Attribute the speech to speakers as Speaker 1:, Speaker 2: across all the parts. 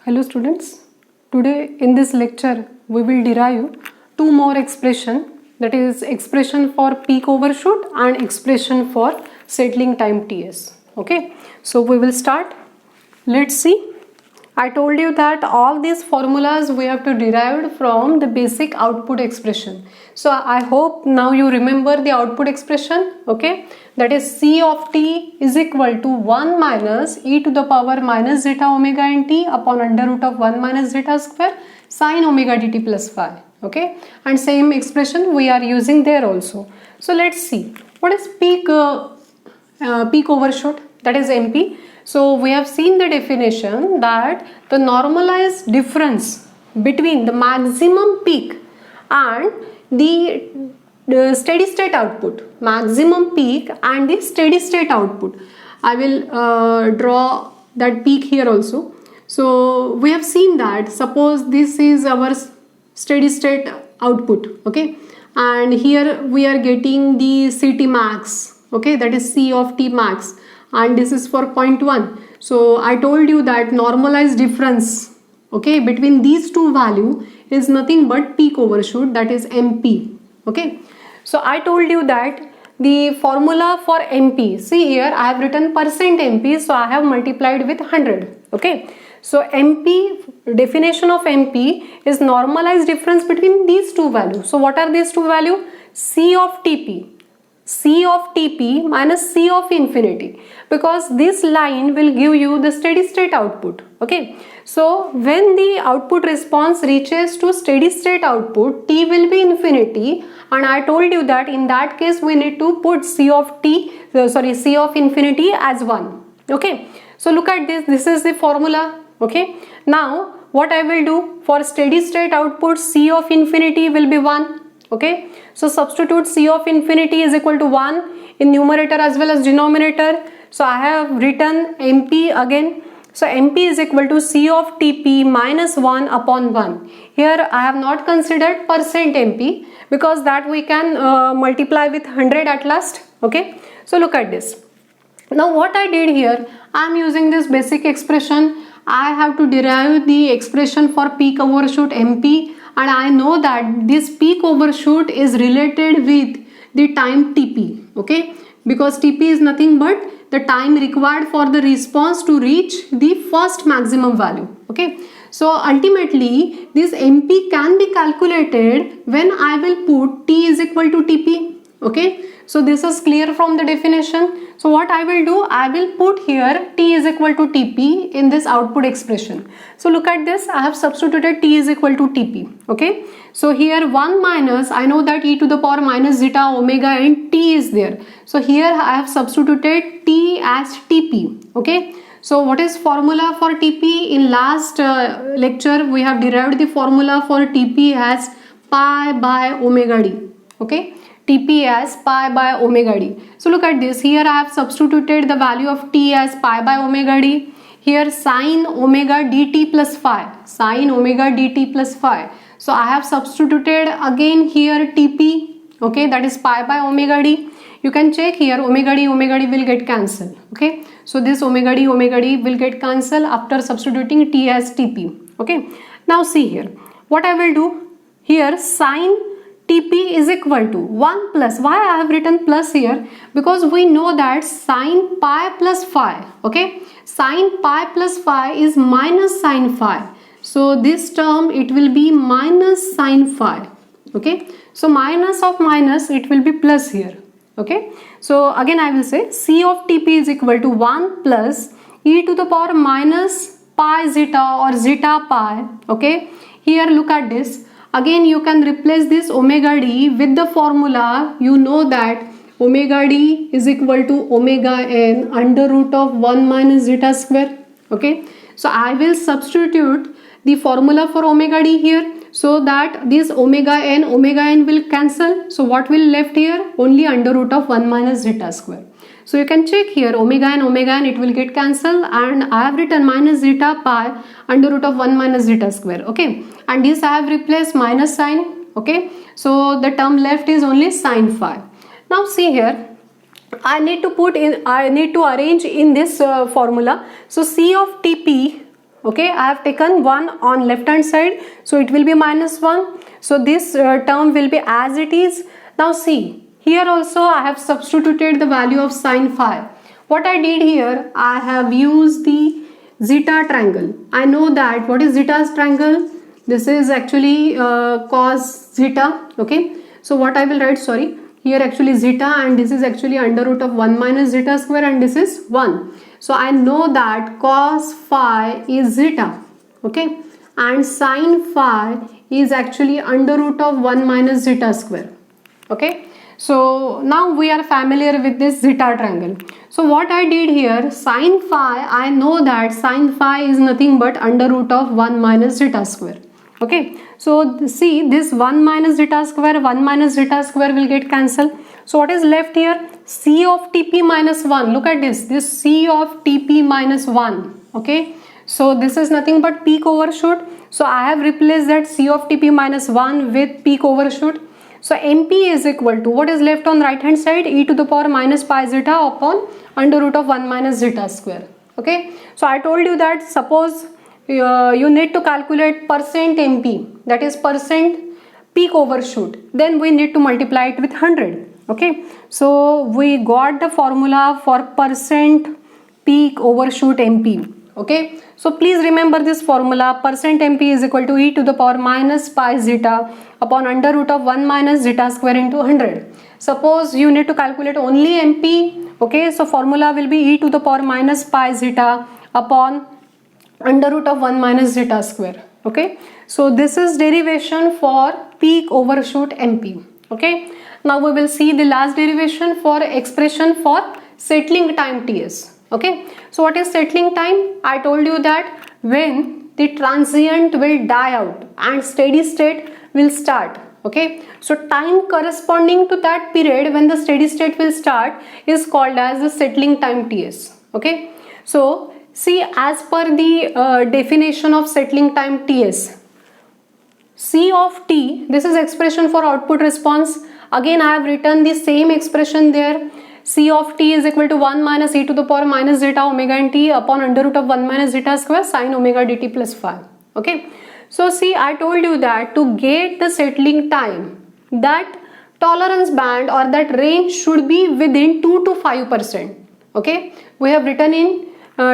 Speaker 1: Hello students, today in this lecture we will derive two more expression, that is expression for peak overshoot and expression for settling time TS. Okay, so we will start. Let's see. I told you that all these formulas we have to derive from the basic output expression. So I hope now you remember the output expression. Okay, that is C of t is equal to 1 minus e to the power minus zeta omega n t upon under root of 1 minus zeta square sine omega dt plus phi. Okay, and same expression we are using there also. So let's see what is peak overshoot, that is MP. So we have seen the definition that the normalized difference between the maximum peak and the steady state output, maximum peak and the steady state output. I will draw that peak here also. So we have seen that suppose this is our steady state output, okay, and here we are getting the CT max, okay, that is C of t max, and this is for 0.1. So I told you that normalized difference, okay, between these two value is nothing but peak overshoot, that is MP. Okay, so I told you that the formula for MP, see here I have written percent MP, so I have multiplied with 100. Okay, so MP, definition of MP is normalized difference between these two values. So what are these two values? C of TP, C of TP minus C of infinity, because this line will give you the steady state output. Okay, so when the output response reaches to steady state output, T will be infinity, and I told you that in that case we need to put C of infinity as 1. Okay, so look at this, this is the formula. Okay, now what I will do for steady state output, C of infinity will be 1. Okay, so substitute C of infinity is equal to 1 in numerator as well as denominator. So I have written MP again. So MP is equal to C of TP minus 1 upon 1. Here I have not considered percent MP because that we can multiply with 100 at last. Okay, so look at this. Now what I did here, I am using this basic expression. I have to derive the expression for peak overshoot MP, and I know that this peak overshoot is related with the time TP, okay, because TP is nothing but the time required for the response to reach the first maximum value. Okay, so ultimately this MP can be calculated when I will put T is equal to TP. Okay, so this is clear from the definition. So what I will do, I will put here T is equal to TP in this output expression. So look at this, I have substituted T is equal to TP. Okay, so here 1 minus, I know that e to the power minus zeta omega and T is there. So here I have substituted T as TP. Okay, so what is formula for TP? In last lecture we have derived the formula for TP as pi by omega d. Okay, TP as pi by omega d. So look at this, here I have substituted the value of T as pi by omega d. Here sine omega dt plus phi, sine omega dt plus phi. So I have substituted again here TP, okay, that is pi by omega d. You can check here omega d will get cancelled. Okay, so this omega d will get cancelled after substituting T as TP. Okay, now see here what I will do. Here sine TP is equal to 1 plus, why I have written plus here? Because we know that sine pi plus phi, okay, sine pi plus phi is minus sine phi. So this term it will be minus sine phi. Okay, so minus of minus it will be plus here. Okay, so again I will say C of TP is equal to 1 plus e to the power minus pi zeta or zeta pi. Okay, here look at this. Again you can replace this omega d with the formula. You know that omega d is equal to omega n under root of 1 minus zeta square. Okay, so I will substitute the formula for omega d here, so that this omega n will cancel. So what will left here? Only under root of 1 minus zeta square. So you can check here omega n it will get cancelled, and I have written minus zeta pi under root of 1 minus zeta square. Okay, and this I have replaced minus sine. Okay, so the term left is only sine phi. Now see here, I need to arrange in this formula. So C of TP Okay, I have taken 1 on left hand side, so it will be minus 1. So this term will be as it is. Now see, here also I have substituted the value of sine phi. What I did here, I have used the zeta triangle. I know that what is zeta's triangle? This is actually cos zeta. Okay, so what I will write, sorry, here actually zeta, and this is actually under root of 1 minus zeta square, and this is 1. So I know that cos phi is zeta, okay, and sin phi is actually under root of 1 minus zeta square, okay. So now we are familiar with this zeta triangle. So what I did here, sin phi, I know that sin phi is nothing but under root of 1 minus zeta square. Okay, so see, this 1 minus zeta square will get cancelled. So what is left here? C of Tp minus 1. Look at this C of Tp minus 1. Okay, so this is nothing but peak overshoot. So I have replaced that C of Tp minus 1 with peak overshoot. So MP is equal to, what is left on right hand side? E to the power minus pi zeta upon under root of 1 minus zeta square. Okay, so I told you that suppose you need to calculate percent MP, that is percent peak overshoot, then we need to multiply it with 100. Okay, so we got the formula for percent peak overshoot MP. Okay, so please remember this formula, percent MP is equal to E to the power minus pi zeta upon under root of 1 minus zeta square into 100. Suppose you need to calculate only MP, okay, so formula will be E to the power minus pi zeta upon under root of 1 minus zeta square. Okay, so this is derivation for peak overshoot MP. Okay, now we will see the last derivation for expression for settling time Ts. Okay, so what is settling time? I told you that when the transient will die out and steady state will start. Okay, so time corresponding to that period when the steady state will start is called as the settling time Ts. Okay, so see, as per the definition of settling time Ts, C of T, this is expression for output response. Again I have written the same expression there. C of T is equal to 1 minus e to the power minus zeta omega n t upon under root of 1 minus zeta square sin omega dt plus phi. Okay, so see, I told you that to get the settling time, that tolerance band or that range should be within 2 to 5%. Okay, we have written in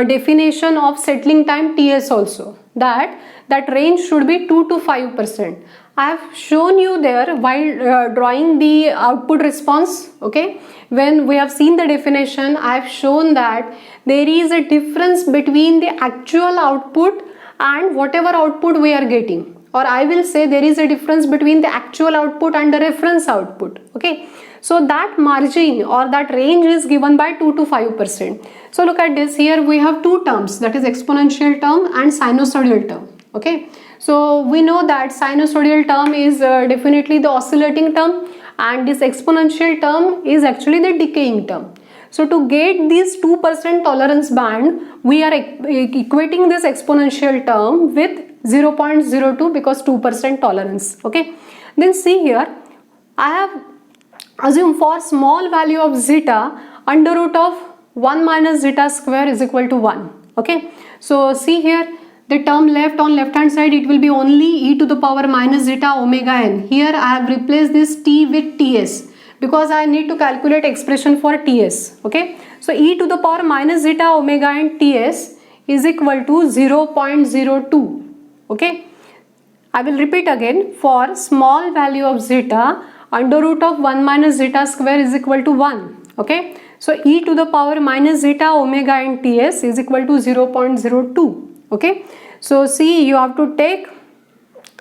Speaker 1: definition of settling time Ts also that range should be 2 to 5%. I have shown you there while drawing the output response. Okay, when we have seen the definition, I have shown that there is a difference between the actual output and whatever output we are getting, or I will say there is a difference between the actual output and the reference output. Okay, so that margin or that range is given by 2 to 5%. So look at this, here we have two terms, that is exponential term and sinusoidal term. Okay, so we know that sinusoidal term is definitely the oscillating term, and this exponential term is actually the decaying term. So to get this 2% tolerance band, we are equating this exponential term with 0.02 because 2% tolerance. Okay, then see here, I have assumed for small value of zeta, under root of 1 minus zeta square is equal to 1. Okay, so see here, the term left on left hand side, it will be only e to the power minus zeta omega n. Here I have replaced this t with ts because I need to calculate expression for ts. Okay, so e to the power minus zeta omega n ts is equal to 0.02. Okay, I will repeat again, for small value of zeta, under root of 1 minus zeta square is equal to 1. Okay, so e to the power minus zeta omega n ts is equal to 0.02. Okay, so see, you have to take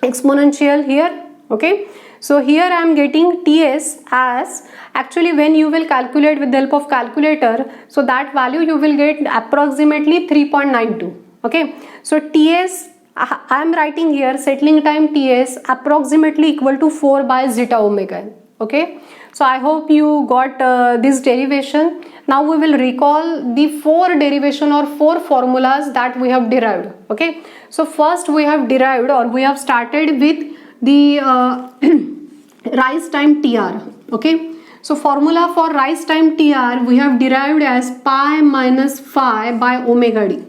Speaker 1: exponential here. Okay, so here I am getting ts as, actually when you will calculate with the help of calculator, so that value you will get approximately 3.92. Okay, so ts I am writing here settling time ts approximately equal to 4 by zeta omega n. Okay, so I hope you got this derivation. Now we will recall the 4 derivation or 4 formulas that we have derived. Okay, so first we have derived, or we have started with the rise time tr. Okay, so formula for rise time tr we have derived as pi minus phi by omega d.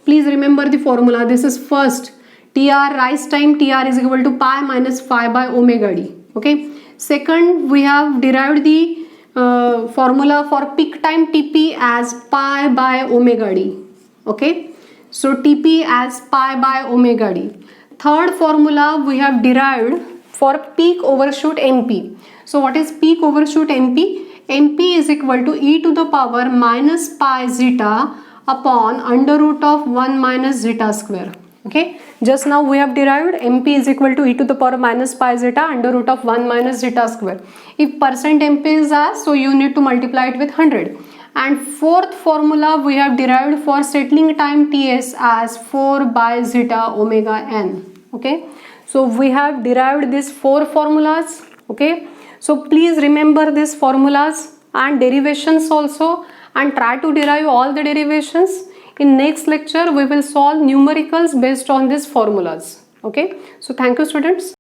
Speaker 1: please remember the formula. This is first TR, rise time TR is equal to pi minus phi by omega d. Okay. Second, we have derived the formula for peak time TP as pi by omega d. Okay. So TP as pi by omega d. Third formula we have derived for peak overshoot MP. So what is peak overshoot MP? MP is equal to e to the power minus pi zeta upon under root of 1 minus zeta square. Okay, just now we have derived MP is equal to e to the power minus pi zeta under root of 1 minus zeta square. If percent MP is asked, so you need to multiply it with 100. And fourth formula we have derived for settling time TS as 4 by zeta omega n. Okay, so we have derived these four formulas. Okay, so please remember these formulas and derivations also, and try to derive all the derivations. In next lecture we will solve numericals based on these formulas. Okay, so thank you students.